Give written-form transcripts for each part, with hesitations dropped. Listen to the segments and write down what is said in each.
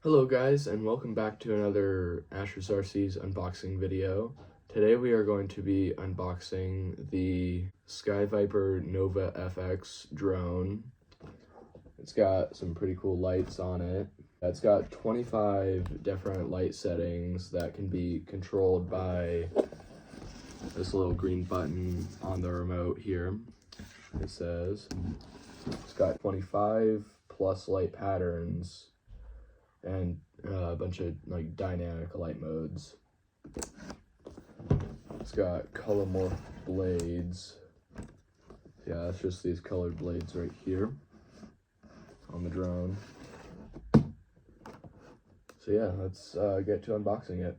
Hello guys, and welcome back to another Asher's RC's unboxing video. Today we are going to be unboxing the SkyViper Nova FX drone. It's got some pretty cool lights on it. It's got 25 different light settings that can be controlled by this little green button on the remote here. It says it's got 25 plus light patterns and a bunch of like dynamic light modes. It's got color morph blades. Yeah, it's just these colored blades right here on the drone. So yeah, let's get to unboxing it.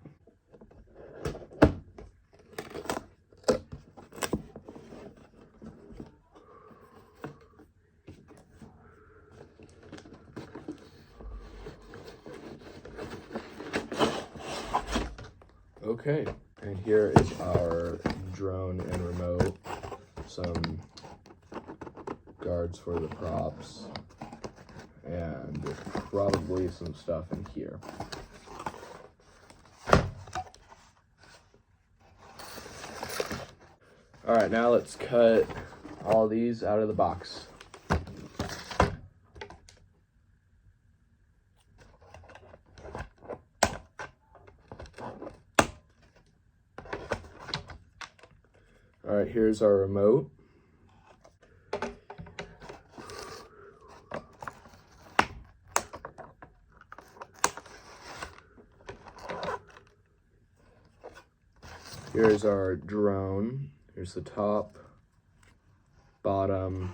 Okay, and here is our drone and remote, some guards for the props, and there's probably some stuff in here. Alright, now let's cut all these out of the box. Alright, here's our remote. Here's our drone. Here's the top, bottom,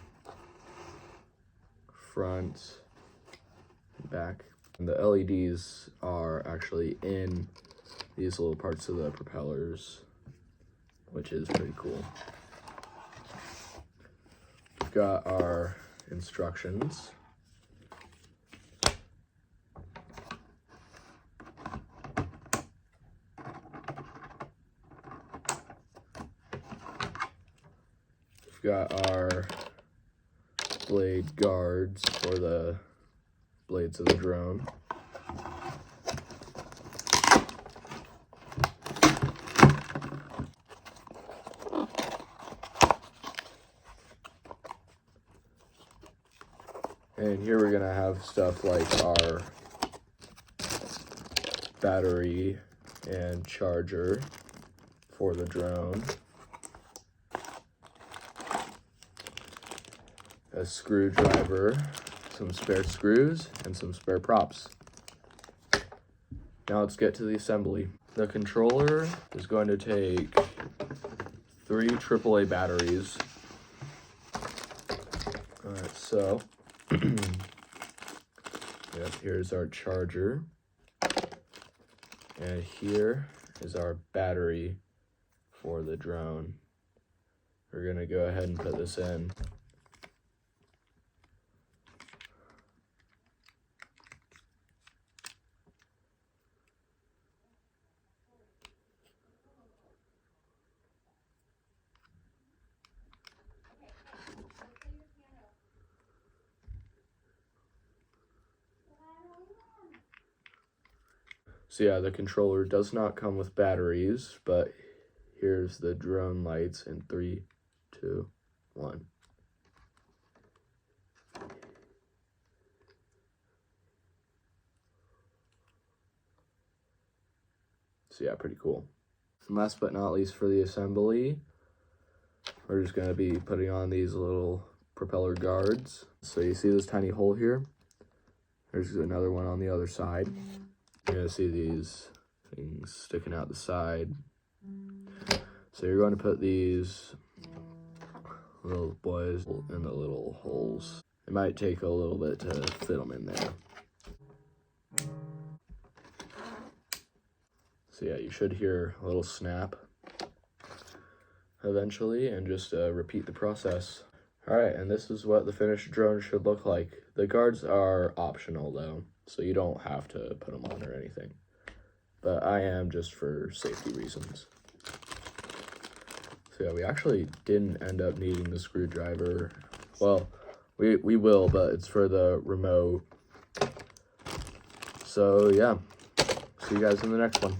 front, back. And the LEDs are actually in these little parts of the propellers, which is pretty cool. We've got our instructions. We've got our blade guards for the blades of the drone. And here we're gonna have stuff like our battery and charger for the drone, a screwdriver, some spare screws, and some spare props. Now let's get to the assembly. The controller is going to take 3 AAA batteries. Alright, so yep, here's our charger, and here is our battery for the drone. We're gonna go ahead and put this in. So yeah, the controller does not come with batteries, but here's the drone lights in 3, 2, 1. So yeah, pretty cool. And last but not least, for the assembly, we're just gonna be putting on these little propeller guards. So you see this tiny hole here? There's another one on the other side. You're gonna see these things sticking out the side. So you're going to put these little boys in the little holes. It might take a little bit to fit them in there. So yeah, you should hear a little snap eventually, and just repeat the process. Alright, and this is what the finished drone should look like. The guards are optional though, so you don't have to put them on or anything. But I am, just for safety reasons. So yeah, we actually didn't end up needing the screwdriver. Well, we will, but it's for the remote. So yeah, see you guys in the next one.